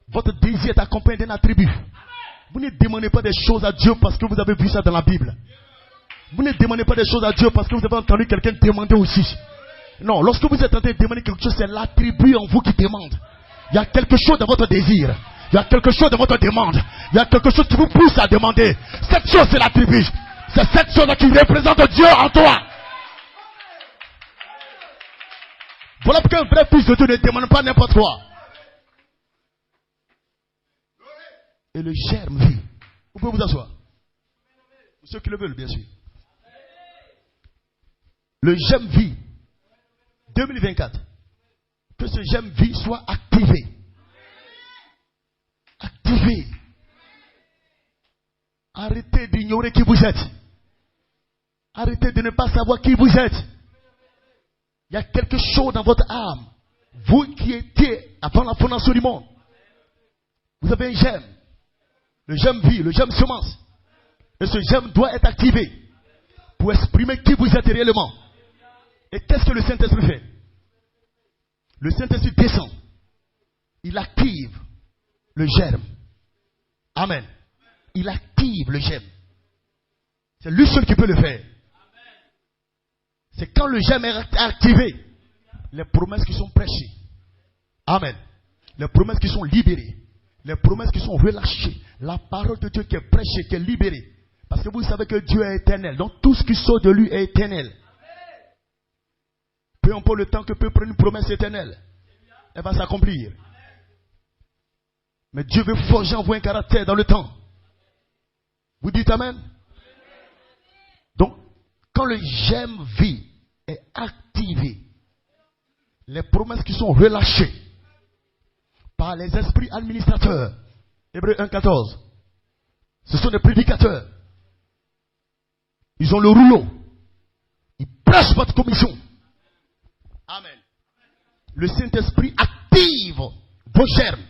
Votre désir est accompagné d'un attribut. Vous ne demandez pas des choses à Dieu parce que vous avez vu ça dans la Bible. Vous ne demandez pas des choses à Dieu parce que vous avez entendu quelqu'un demander aussi. Non, lorsque vous êtes en train de demander quelque chose, c'est l'attribut en vous qui demande. Il y a quelque chose dans votre désir. Il y a quelque chose dans votre demande. Il y a quelque chose qui vous pousse à demander. Cette chose, c'est l'attribut. C'est cette chose qui représente Dieu en toi. Voilà pourquoi un vrai fils de Dieu ne demande pas n'importe quoi. Et le germe vit. Vous pouvez vous asseoir. Ceux qui le veulent, bien sûr. Le germe vit. 2024. Que ce germe vie soit activé. Activé. Arrêtez d'ignorer qui vous êtes. Arrêtez de ne pas savoir qui vous êtes. Il y a quelque chose dans votre âme. Vous qui étiez avant la fondation du monde. Vous avez un germe. Le germe vie, le germe semence. Et ce germe doit être activé pour exprimer qui vous êtes réellement. Et qu'est-ce que le Saint-Esprit fait? Le Saint-Esprit descend. Il active le germe. Amen. Il active le germe. C'est lui seul qui peut le faire. C'est quand le germe est activé, les promesses qui sont prêchées. Amen. Les promesses qui sont libérées. Les promesses qui sont relâchées. La parole de Dieu qui est prêchée, qui est libérée. Parce que vous savez que Dieu est éternel. Donc tout ce qui sort de lui est éternel. Peu importe le temps que peut prendre une promesse éternelle, elle va s'accomplir. Mais Dieu veut forger en vous un caractère dans le temps. Vous dites Amen? Donc, quand le germe vie est activé, les promesses qui sont relâchées par les esprits administrateurs, Hébreux 1,14, ce sont des prédicateurs. Ils ont le rouleau. Ils prêchent votre commission. Amen. Le Saint-Esprit active vos germes.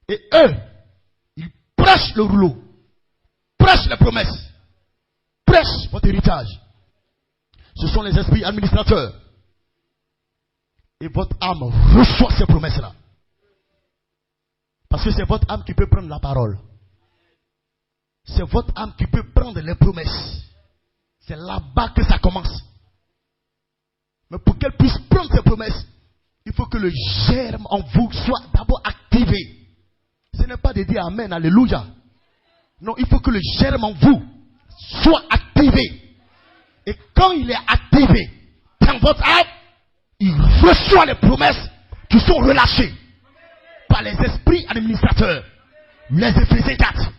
Et eux, ils prêchent le rouleau. Prêchent les promesses. Prêchent votre héritage. Ce sont les esprits administrateurs. Et votre âme reçoit ces promesses-là. Parce que c'est votre âme qui peut prendre la parole. C'est votre âme qui peut prendre les promesses. C'est là-bas que ça commence. Mais pour qu'elle puisse prendre ces promesses, il faut que le germe en vous soit d'abord activé. Ce n'est pas de dire Amen, Alléluia. Non, il faut que le germe en vous soit activé. Et quand il est activé dans votre âme, il reçoit les promesses qui sont relâchées par les esprits administrateurs. Les Éphésiens 4,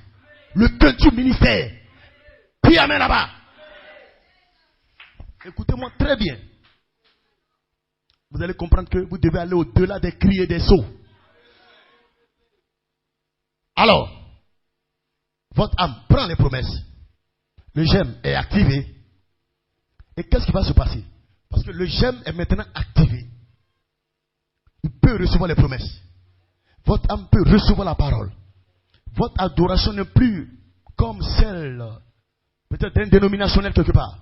le quintuple ministère. Puis Amen là-bas. Écoutez-moi très bien. Vous allez comprendre que vous devez aller au-delà des cris et des sauts. Alors, votre âme prend les promesses. Le germe est activé. Et qu'est-ce qui va se passer? Parce que le germe est maintenant activé. Il peut recevoir les promesses. Votre âme peut recevoir la parole. Votre adoration n'est plus comme celle peut-être d'un dénominationnel quelque part.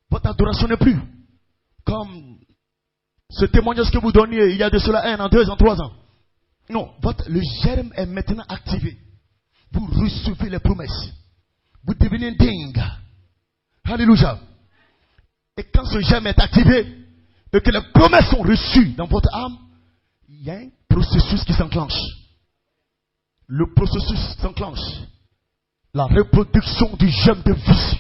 Votre adoration n'est plus comme ce témoignage que vous donniez il y a de cela 1 an, 2 ans, 3 ans. Non, le germe est maintenant activé. Vous recevez les promesses. Vous devenez dingue. Alléluia. Et quand ce germe est activé et que les promesses sont reçues dans votre âme, il y a un processus qui s'enclenche. Le processus s'enclenche. La reproduction du germe de vie.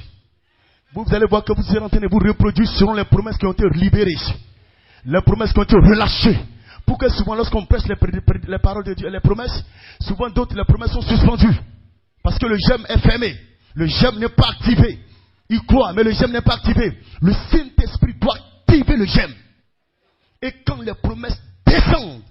Vous allez voir que vous êtes en train de vous reproduire selon les promesses qui ont été libérées. Les promesses qui ont été relâchées. Pourquoi souvent lorsqu'on prêche les paroles de Dieu, les promesses, souvent d'autres, les promesses sont suspendues. Parce que le germe est fermé. Le germe n'est pas activé. Il croit, mais le germe n'est pas activé. Le Saint-Esprit doit activer le germe. Et quand les promesses descendent,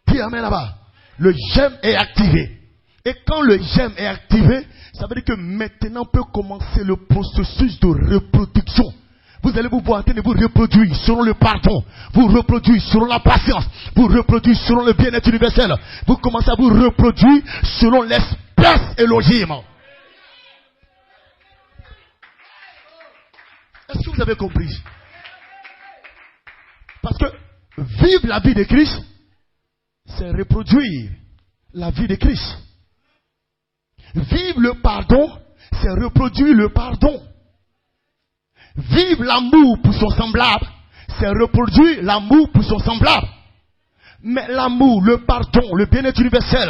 puis amen là-bas, le germe est activé. Et quand le germe est activé, ça veut dire que maintenant peut commencer le processus de reproduction. Vous allez vous voir en train de vous reproduire selon le pardon. Vous reproduire selon la patience. Vous reproduire selon le bien-être universel. Vous commencez à vous reproduire selon l'espèce Elohim. Est-ce que vous avez compris? Parce que vivre la vie de Christ, c'est reproduire la vie de Christ. Vivre le pardon, c'est reproduire le pardon. Vivre l'amour pour son semblable, c'est reproduire l'amour pour son semblable. Mais l'amour, le pardon, le bien-être universel,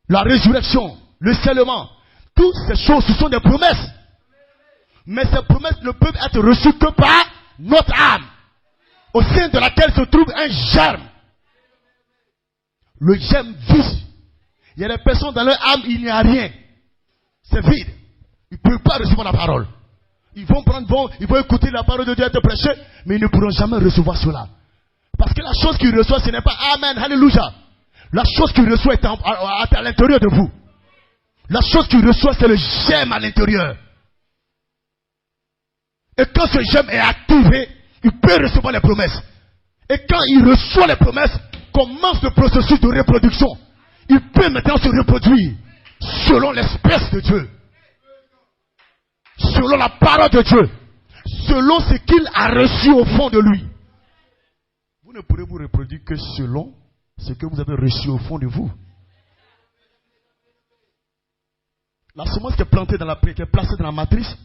la résurrection, le scellement, toutes ces choses, ce sont des promesses. Mais ces promesses ne peuvent être reçues que par notre âme, au sein de laquelle se trouve un germe. Le germe vide. Il y a des personnes dans leur âme, il n'y a rien. C'est vide. Ils ne peuvent pas recevoir la parole. Ils vont écouter la parole de Dieu être prêchée, mais ils ne pourront jamais recevoir cela. Parce que la chose qu'ils reçoivent, ce n'est pas Amen, Alléluia. La chose qu'ils reçoivent est à l'intérieur de vous. La chose qu'ils reçoivent, c'est le germe à l'intérieur. Et quand ce germe est activé, il peut recevoir les promesses. Et quand il reçoit les promesses, commence le processus de reproduction. Il peut maintenant se reproduire selon l'espèce de Dieu. Selon la parole de Dieu. Selon ce qu'il a reçu au fond de lui. Vous ne pourrez vous reproduire que selon ce que vous avez reçu au fond de vous. La semence qui est plantée dans qui est placée dans la matrice,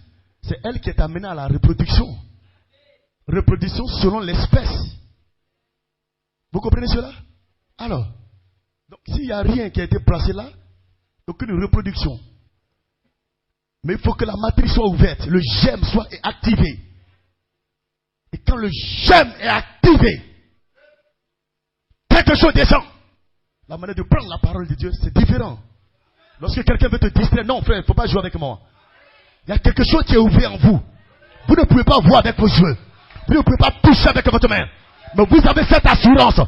c'est elle qui est amenée à la reproduction. Reproduction selon l'espèce. Vous comprenez cela? Alors, donc s'il n'y a rien qui a été placé là, aucune reproduction. Mais il faut que la matrice soit ouverte, le germe soit activé. Et quand le germe est activé, quelque chose descend. La manière de prendre la parole de Dieu, c'est différent. Lorsque quelqu'un veut te distraire, non frère, il ne faut pas jouer avec moi. Il y a quelque chose qui est ouvert en vous. Vous ne pouvez pas voir avec vos yeux. Vous ne pouvez pas toucher avec votre main. Mais vous avez cette assurance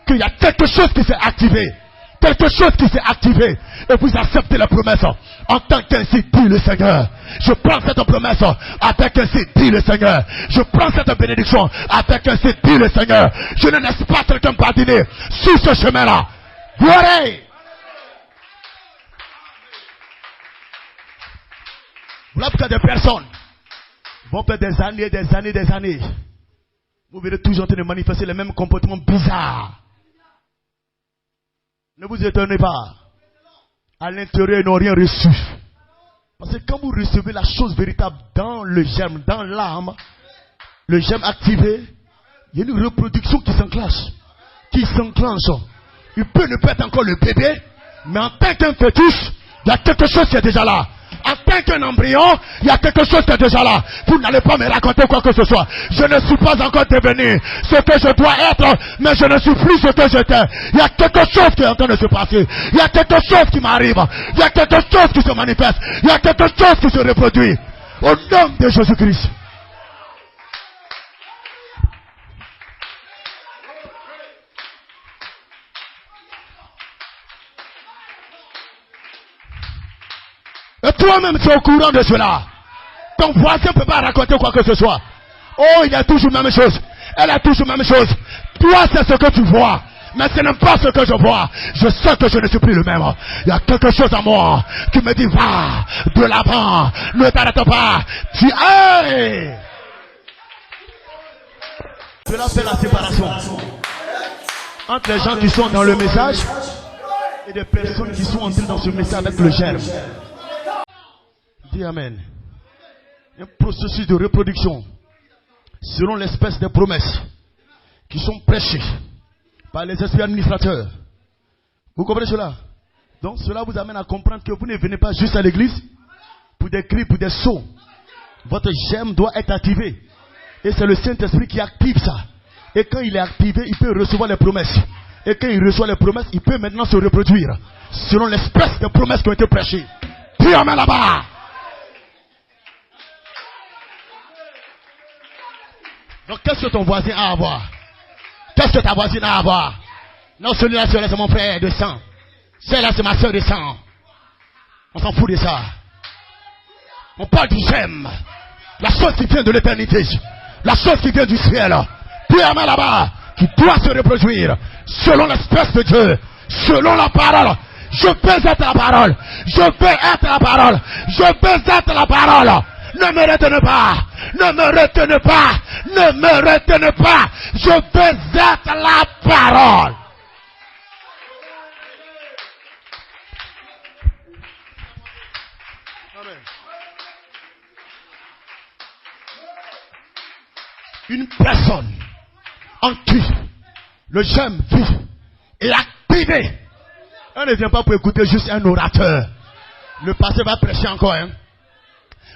qu'il y a quelque chose qui s'est activé. Quelque chose qui s'est activé. Et vous acceptez la promesse. En tant qu'ainsi dit le Seigneur. Je prends cette promesse avec ainsi dit le Seigneur. Je prends cette bénédiction avec ainsi dit le Seigneur. Je ne laisse pas quelqu'un patiner sur ce chemin-là. Gloire! Voilà pourquoi des personnes vont faire des années. Vous verrez toujours en train de manifester les mêmes comportements bizarres. Ne vous étonnez pas. À l'intérieur, ils n'ont rien reçu. Parce que quand vous recevez la chose véritable dans le germe, dans l'âme, le germe activé, il y a une reproduction qui s'enclenche. Il peut ne pas être encore le bébé, mais en tant qu'un fœtus, il y a quelque chose qui est déjà là. En tant qu'un embryon, il y a quelque chose qui est déjà là. Vous n'allez pas me raconter quoi que ce soit. Je ne suis pas encore devenu ce que je dois être, mais je ne suis plus ce que j'étais. Il y a quelque chose qui est en train de se passer. Il y a quelque chose qui m'arrive. Il y a quelque chose qui se manifeste. Il y a quelque chose qui se reproduit. Au nom de Jésus-Christ. Et toi-même, tu es au courant de cela. Ton voisin ne peut pas raconter quoi que ce soit. Oh, il y a toujours la même chose. Elle a toujours la même chose. Toi, c'est ce que tu vois. Mais ce n'est pas ce que je vois. Je sais que je ne suis plus le même. Il y a quelque chose en moi qui me dit, va de l'avant. Ne t'arrête pas. Tu es. Cela fait la séparation entre les gens qui sont dans le message et des personnes qui sont entrées dans ce message avec le germe. Dis Amen. Un processus de reproduction selon l'espèce des promesses qui sont prêchées par les esprits administrateurs. Vous comprenez cela? Donc cela vous amène à comprendre que vous ne venez pas juste à l'église pour des cris, pour des sauts. Votre germe doit être activé. Et c'est le Saint-Esprit qui active ça. Et quand il est activé, il peut recevoir les promesses. Et quand il reçoit les promesses, il peut maintenant se reproduire selon l'espèce des promesses qui ont été prêchées. Puis Amen là-bas. Donc qu'est-ce que ton voisin a à voir? Qu'est-ce que ta voisine a à voir? Non, celui-là, c'est mon frère de sang. Celle-là, c'est ma soeur de sang. On s'en fout de ça. On parle du germe. La chose qui vient de l'éternité. La chose qui vient du ciel. Puis Amen là-bas. Qui doit se reproduire selon l'espèce de Dieu. Selon la parole. Je peux être la parole. Je peux être la parole. Je peux être la parole. Ne me retenez pas. Ne me retenez pas. Ne me retenez pas. Je peux être la parole. Amen. Une personne en qui le j'aime vit et activé. On ne vient pas pour écouter juste un orateur. Le pasteur va prêcher encore. Hein?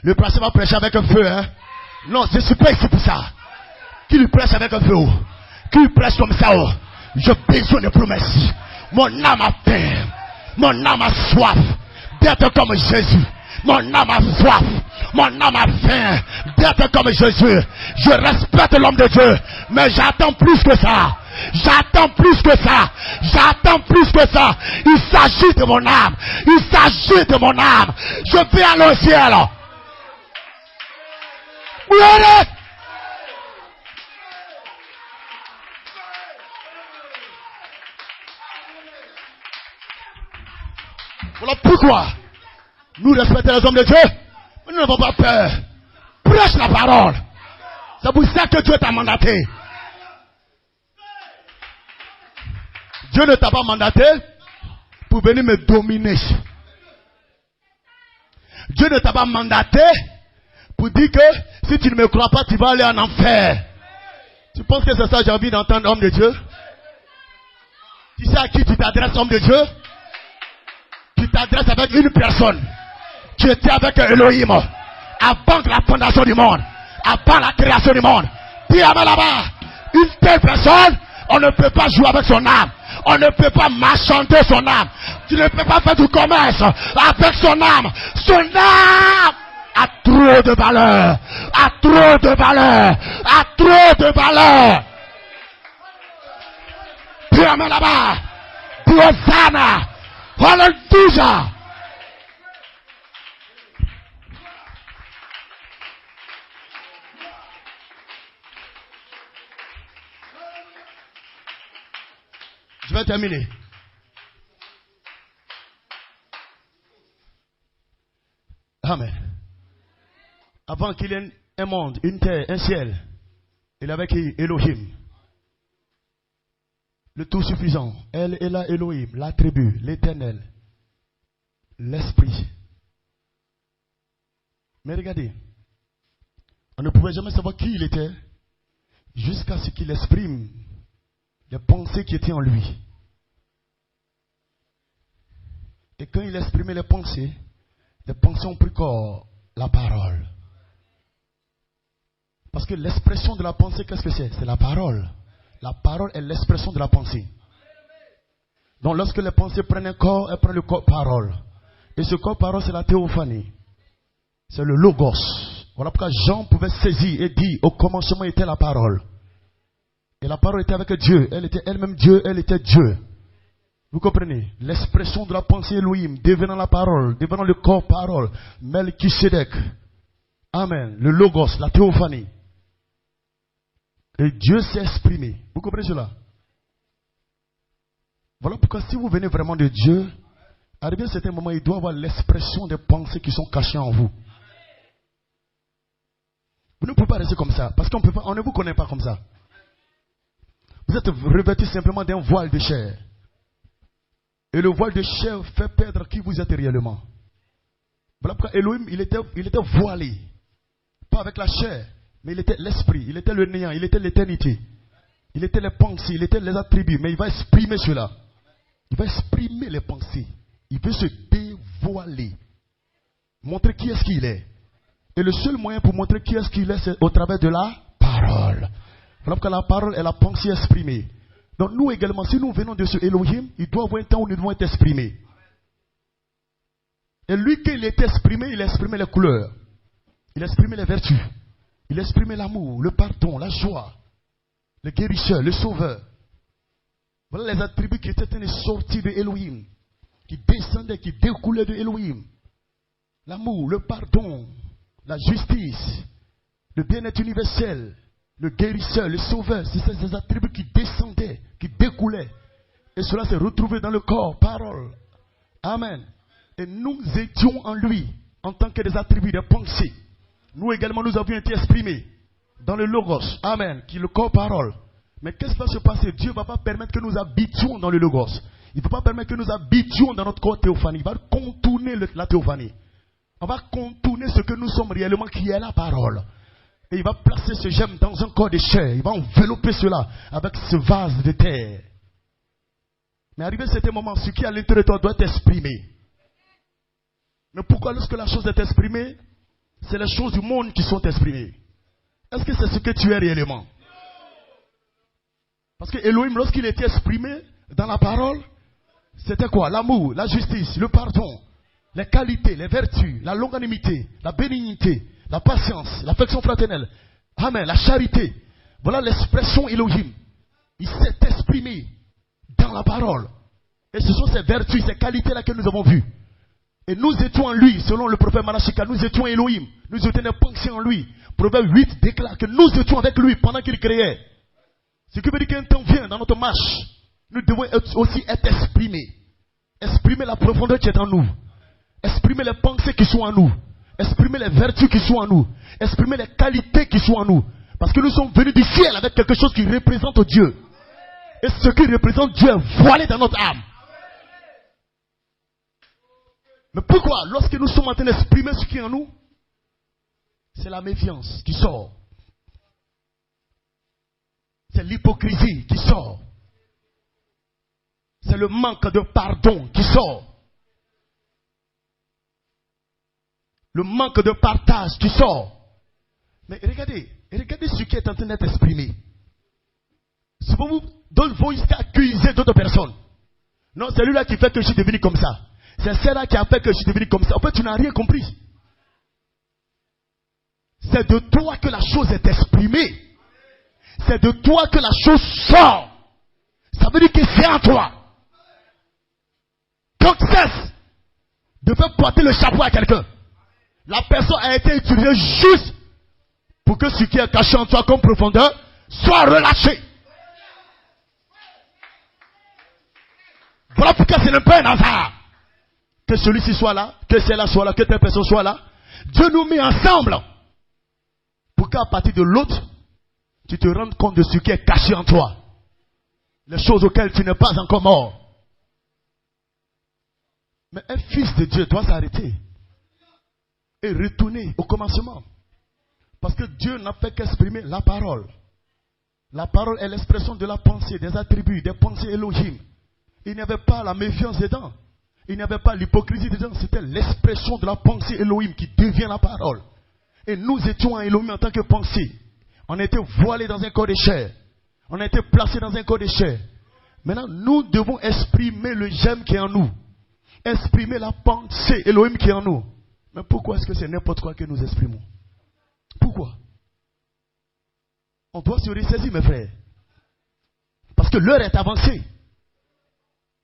Le pasteur va prêcher avec un feu. Hein? Non, je ne suis pas ici pour ça. Qui lui prêche avec un feu? Qui lui prêche comme ça? J'ai besoin de promesses. Mon âme a faim. Mon âme a soif d'être comme Jésus. Mon âme a soif. Mon âme a faim d'être comme Jésus. Je respecte l'homme de Dieu. Mais j'attends plus que ça. J'attends plus que ça. J'attends plus que ça. Il s'agit de mon âme. Il s'agit de mon âme. Je vais aller au ciel. Oui, allez. Voilà pourquoi nous respectons les hommes de Dieu. Mais nous n'avons pas peur. Prêche la parole. C'est pour ça que Dieu t'a mandaté. Dieu ne t'a pas mandaté pour venir me dominer. Dieu ne t'a pas mandaté pour dire que si tu ne me crois pas, tu vas aller en enfer. Tu penses que c'est ça que j'ai envie d'entendre, homme de Dieu? Tu sais à qui tu t'adresses, homme de Dieu? Tu t'adresses avec une personne. Tu étais avec Elohim avant la fondation du monde, avant la création du monde. Dis à là-bas, une telle personne, on ne peut pas jouer avec son âme. On ne peut pas marchander son âme. Tu ne peux pas faire du commerce avec son âme. Son âme a trop de valeur. A trop de valeur. A trop de valeur. Dis à là-bas. Dis Hosanna. Hallelujah. Je vais terminer. Amen. Avant qu'il y ait un monde, une terre, un ciel, il avait qui? Elohim. Le tout suffisant. Elle est là, Elohim, l'attribut, l'éternel, l'esprit. Mais regardez, on ne pouvait jamais savoir qui il était jusqu'à ce qu'il exprime les pensées qui étaient en lui. Et quand il exprimait les pensées ont pris corps, la parole. Parce que l'expression de la pensée, qu'est-ce que c'est? C'est la parole. La parole est l'expression de la pensée. Donc lorsque les pensées prennent un corps, elles prennent le corps parole. Et ce corps parole, c'est la théophanie. C'est le logos. Voilà pourquoi Jean pouvait saisir et dire, au commencement était la parole. Et la parole était avec Dieu. Elle était elle-même Dieu, elle était Dieu. Vous comprenez? L'expression de la pensée Elohim, devenant la parole, devenant le corps parole. Melchisedec. Amen. Le logos, la théophanie. Et Dieu s'est exprimé. Vous comprenez cela? Voilà pourquoi si vous venez vraiment de Dieu, arrivé à un certain moment, il doit avoir l'expression des pensées qui sont cachées en vous. Vous ne pouvez pas rester comme ça, parce qu'on ne vous connaît pas comme ça. Vous êtes revêtu simplement d'un voile de chair. Et le voile de chair fait perdre qui vous êtes réellement. Voilà pourquoi Elohim, il était voilé. Pas avec la chair, mais il était l'esprit, il était le néant, il était l'éternité. Il était les pensées, il était les attributs, mais il va exprimer cela. Il va exprimer les pensées. Il veut se dévoiler. Montrer qui est-ce qu'il est. Et le seul moyen pour montrer qui est-ce qu'il est, c'est au travers de la parole. Voilà pourquoi la parole est la pensée exprimée. Donc nous également, si nous venons de ce Elohim, il doit avoir un temps où nous devons être exprimés. Et lui, quand il est exprimé, il exprimait les couleurs. Il exprimait les vertus. Il exprimait l'amour, le pardon, la joie, le guérisseur, le sauveur. Voilà les attributs qui étaient sortis de Elohim, qui descendaient, qui découlaient de Elohim. L'amour, le pardon, la justice, le bien-être universel, le guérisseur, le sauveur. C'est ces attributs qui descendaient, qui découlaient. Et cela s'est retrouvé dans le corps, parole. Amen. Et nous étions en lui, en tant que des attributs, des pensées. Nous également, nous avions été exprimés dans le logos. Amen. Qui est le corps, parole. Mais qu'est-ce qui va se passer? Dieu ne va pas permettre que nous habitions dans le logos. Il ne va pas permettre que nous habitions dans notre corps théophanie. Il va contourner la théophanie. On va contourner ce que nous sommes réellement, qui est la parole. Et il va placer ce germe dans un corps de chair. Il va envelopper cela avec ce vase de terre. Mais arrivé à ce moment, ce qui est à l'intérieur de toi doit être exprimé. Mais pourquoi lorsque la chose est exprimée, c'est les choses du monde qui sont exprimées? Est-ce que c'est ce que tu es réellement? Parce que Elohim, lorsqu'il était exprimé dans la parole, c'était quoi? L'amour, la justice, le pardon, les qualités, les vertus, la longanimité, la bénignité, la patience, l'affection fraternelle. Amen, la charité. Voilà l'expression Elohim. Il s'est exprimé dans la parole. Et ce sont ces vertus, ces qualités-là que nous avons vues. Et nous étions en lui, selon le prophète Malachika, nous étions Elohim. Nous étions des pensées en lui. Proverbe 8 déclare que nous étions avec lui pendant qu'il créait. Ce qui veut dire qu'un temps vient dans notre marche, nous devons aussi être exprimés. Exprimer la profondeur qui est en nous. Exprimer les pensées qui sont en nous. Exprimer les vertus qui sont en nous. Exprimer les qualités qui sont en nous. Parce que nous sommes venus du ciel avec quelque chose qui représente Dieu. Et ce qui représente Dieu est voilé dans notre âme. Mais pourquoi? Lorsque nous sommes en train d'exprimer ce qui est en nous, c'est la méfiance qui sort. C'est l'hypocrisie qui sort. C'est le manque de pardon qui sort. Le manque de partage qui sort. Mais regardez ce qui est en train d'être exprimé. Souvent vous vont jusqu'à accuser d'autres personnes. Non, c'est lui-là qui fait que je suis devenu comme ça. C'est celle-là qui a fait que je suis devenu comme ça. En fait, tu n'as rien compris. C'est de toi que la chose est exprimée. C'est de toi que la chose sort. Ça veut dire que c'est en toi. Quand tu cesses de faire porter le chapeau à quelqu'un, la personne a été utilisée juste pour que ce qui est caché en toi comme profondeur soit relâché. Voilà pourquoi ce n'est pas un hasard que celui-ci soit là, que celle-là soit là, que telle personne soit là. Dieu nous met ensemble pour qu'à partir de l'autre, tu te rendes compte de ce qui est caché en toi. Les choses auxquelles tu n'es pas encore mort. Mais un fils de Dieu doit s'arrêter et retourner au commencement. Parce que Dieu n'a fait qu'exprimer la parole. La parole est l'expression de la pensée, des attributs, des pensées Elohim. Il n'y avait pas la méfiance dedans. Il n'y avait pas l'hypocrisie dedans. C'était l'expression de la pensée Elohim qui devient la parole. Et nous étions en Elohim en tant que pensée. On était voilés dans un corps de chair. On a été placés dans un corps de chair. Maintenant, nous devons exprimer le j'aime qui est en nous. Exprimer la pensée Elohim qui est en nous. Mais pourquoi est-ce que c'est n'importe quoi que nous exprimons? Pourquoi? On doit se ressaisir, mes frères. Parce que l'heure est avancée.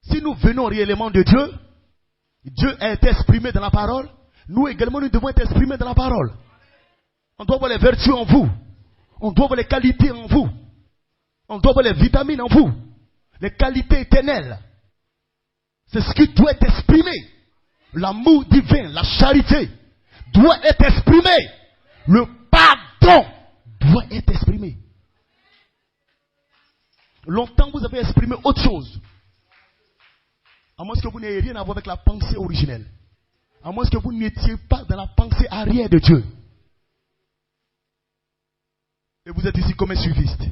Si nous venons réellement de Dieu, Dieu est exprimé dans la parole. Nous également, nous devons être exprimés dans la parole. On doit voir les vertus en vous. On doit voir les qualités en vous. On doit voir les vitamines en vous. Les qualités éternelles. C'est ce qui doit être exprimé. L'amour divin, la charité doit être exprimé. Le pardon doit être exprimé. Longtemps vous avez exprimé autre chose. À moins que vous n'ayez rien à voir avec la pensée originelle. À moins que vous n'étiez pas dans la pensée arrière de Dieu. Et vous êtes ici comme un suiviste.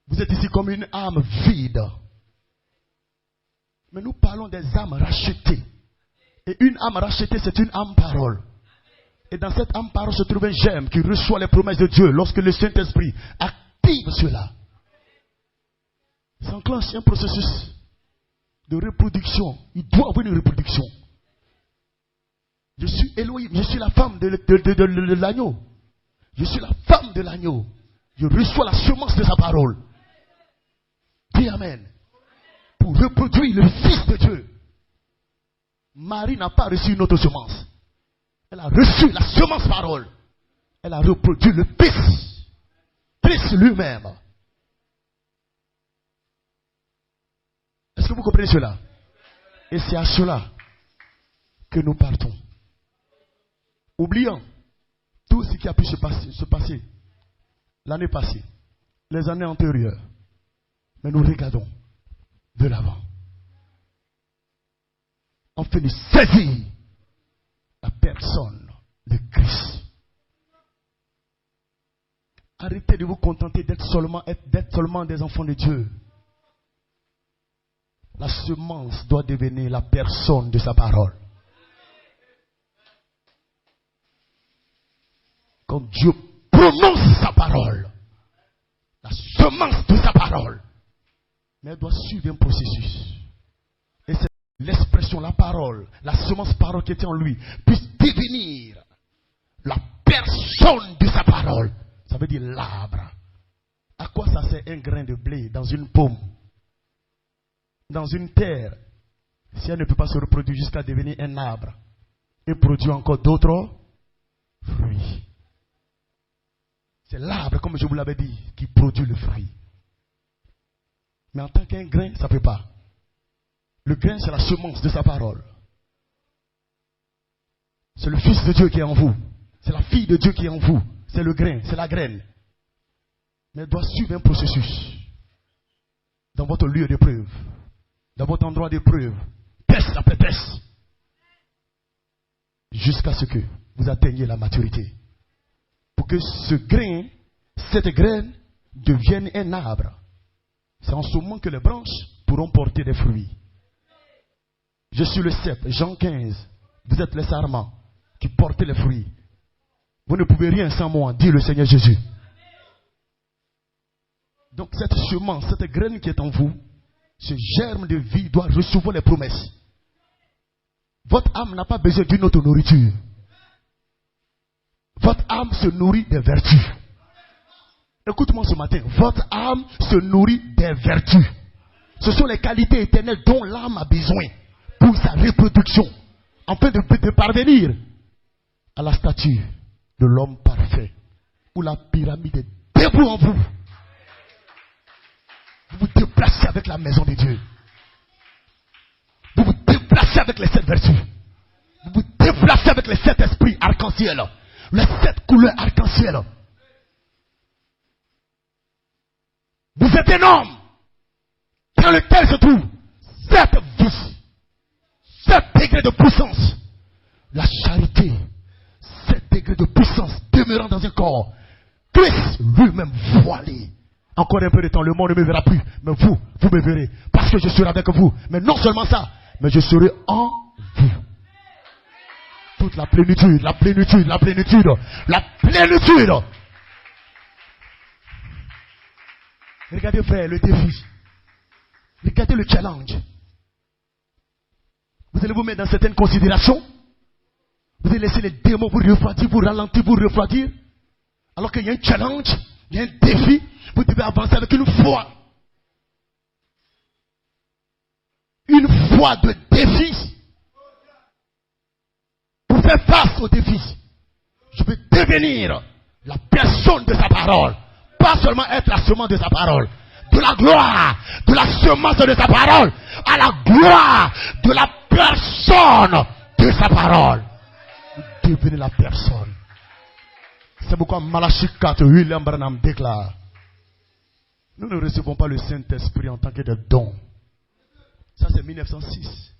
Vous êtes ici comme une âme vide. Mais nous parlons des âmes rachetées. Et une âme rachetée, c'est une âme parole. Et dans cette âme parole se trouve un germe qui reçoit les promesses de Dieu lorsque le Saint-Esprit active cela. S'enclenche un processus de reproduction. Il doit avoir une reproduction. Je suis Elohim, je suis la femme de l'agneau. Je suis la femme de l'agneau. Je reçois la semence de sa parole. Dis Amen. Pour reproduire le Fils de Dieu. Marie n'a pas reçu une autre semence. Elle a reçu la semence parole. Elle a reproduit le Fils. Christ lui-même. Est-ce que vous comprenez cela? Et c'est à cela que nous partons. Oubliant tout ce qui a pu se passer l'année passée, les années antérieures. Mais nous regardons de l'avant. On fait nous saisir Arrêtez de vous contenter d'être seulement des enfants de Dieu. La semence doit devenir la personne de sa parole. Quand Dieu prononce sa parole, la semence de sa parole, mais elle doit suivre un processus. Et c'est l'expression, la parole, la semence parole qui était en lui, puisse devenir la personne de sa parole. Ça veut dire l'arbre. À quoi ça sert un grain de blé dans une pomme, dans une terre, si elle ne peut pas se reproduire jusqu'à devenir un arbre et produire encore d'autres fruits? C'est l'arbre, comme je vous l'avais dit, qui produit le fruit. Mais en tant qu'un grain, ça ne peut pas. Le grain, c'est la semence de sa parole. C'est le Fils de Dieu qui est en vous. C'est la fille de Dieu qui est en vous. C'est le grain, c'est la graine. Mais elle doit suivre un processus. Dans votre lieu d'épreuve, dans votre endroit d'épreuve, test après test, jusqu'à ce que vous atteigniez la maturité. Pour que ce grain, cette graine, devienne un arbre. C'est en ce moment que les branches pourront porter des fruits. Je suis le cep, Jean 15. Vous êtes les sarments qui portent les fruits. Vous ne pouvez rien sans moi, dit le Seigneur Jésus. Donc cette semence, cette graine qui est en vous, ce germe de vie doit recevoir les promesses. Votre âme n'a pas besoin d'une autre nourriture. Votre âme se nourrit des vertus. Écoute-moi ce matin. Votre âme se nourrit des vertus. Ce sont les qualités éternelles dont l'âme a besoin pour sa reproduction, afin de parvenir à la stature de l'homme parfait, où la pyramide est debout en vous. Vous vous déplacez avec la maison de Dieu. Vous vous déplacez avec les 7 vertus. Vous vous déplacez avec les 7 esprits arc-en-ciel. Les 7 couleurs arc-en-ciel. Vous êtes un homme dans lequel se trouve 7 vices, 7 degrés de puissance. La charité, 7 degrés de puissance demeurant dans un corps. Christ lui-même voilé. Encore un peu de temps, le monde ne me verra plus. Mais vous me verrez. Parce que je serai avec vous. Mais non seulement ça, mais je serai en vous. Toute la plénitude, la plénitude, la plénitude, la plénitude. Regardez frère, le défi. Regardez le challenge. Vous allez vous mettre dans certaines considérations. Vous allez laisser les démons vous refroidir, vous ralentir, vous refroidir. Alors qu'il y a un challenge, il y a un défi. Vous devez avancer avec une foi. Une foi de défi. Pour faire face au défi. Je veux devenir la personne de sa parole. Pas seulement être la semence de sa parole. De la gloire, de la semence de sa parole, à la gloire de la personne de sa parole. Vous devenez la personne. C'est pourquoi Malachie 4, William Branham déclare: nous ne recevons pas le Saint-Esprit en tant que de don. Ça c'est 1906.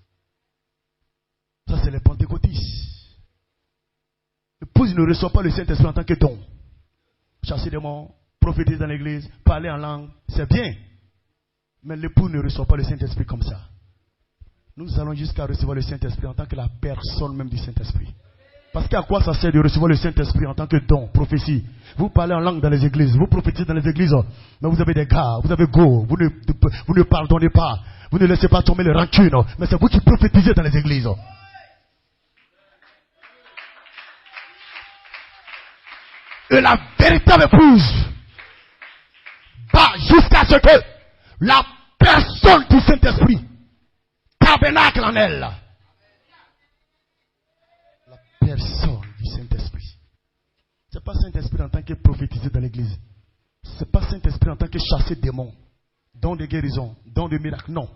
Ça c'est les pentecôtistes. L'épouse ne reçoit pas le Saint-Esprit en tant que don. Chasser des démons, prophétiser dans l'église, parler en langue, c'est bien. Mais l'époux ne reçoit pas le Saint-Esprit comme ça. Nous allons jusqu'à recevoir le Saint-Esprit en tant que la personne même du Saint-Esprit. Parce qu'à quoi ça sert de recevoir le Saint-Esprit en tant que don, prophétie? Vous parlez en langue dans les églises, vous prophétisez dans les églises, mais vous avez des gars, vous avez go, vous ne pardonnez pas, vous ne laissez pas tomber les rancunes, mais c'est vous qui prophétisez dans les églises. Et la véritable épouse va jusqu'à ce que la personne du Saint-Esprit tabernacle en elle. La personne du Saint-Esprit. Ce n'est pas Saint-Esprit en tant que prophétisé dans l'église. Ce n'est pas Saint-Esprit en tant que chasser démons, don de guérison, don de miracle. Non.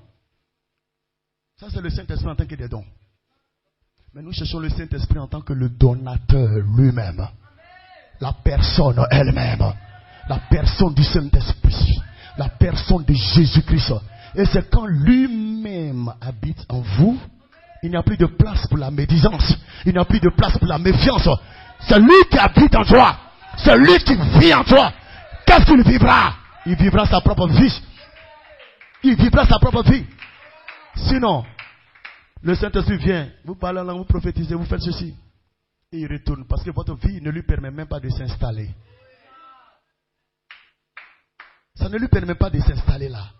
Ça c'est le Saint-Esprit en tant que des dons. Mais nous cherchons le Saint-Esprit en tant que le donateur lui-même. La personne elle-même. La personne du Saint-Esprit. La personne de Jésus-Christ. Et c'est quand lui-même habite en vous, il n'y a plus de place pour la médisance. Il n'y a plus de place pour la méfiance. C'est lui qui habite en toi. C'est lui qui vit en toi. qu'est-ce qu'il vivra? Il vivra sa propre vie. Il vivra sa propre vie. Sinon, le Saint-Esprit vient, vous parlez en langue, vous prophétisez, vous faites ceci. Et il retourne parce que votre vie ne lui permet même pas de s'installer. Ça ne lui permet pas de s'installer là.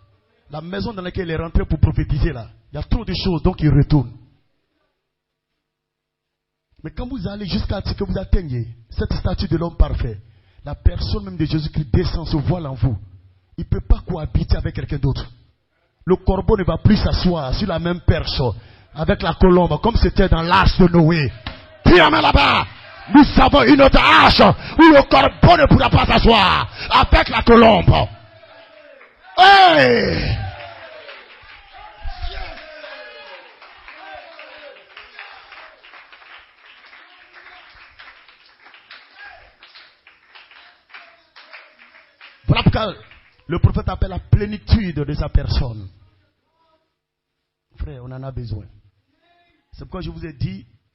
La maison dans laquelle il est rentré pour prophétiser là, il y a trop de choses, donc il retourne. Mais quand vous allez jusqu'à ce que vous atteignez cette statue de l'homme parfait, la personne même de Jésus-Christ descend, se voile en vous. Il ne peut pas cohabiter avec quelqu'un d'autre. Le corbeau ne va plus s'asseoir sur la même perche avec la colombe, comme c'était dans l'arche de Noé. Puis là-bas, nous savons une autre arche où le corbeau ne pourra pas s'asseoir avec la colombe. Hey! Voilà pourquoi le prophète appelle la plénitude de sa personne. Frère, on en a besoin. C'est pourquoi je vous ai dit,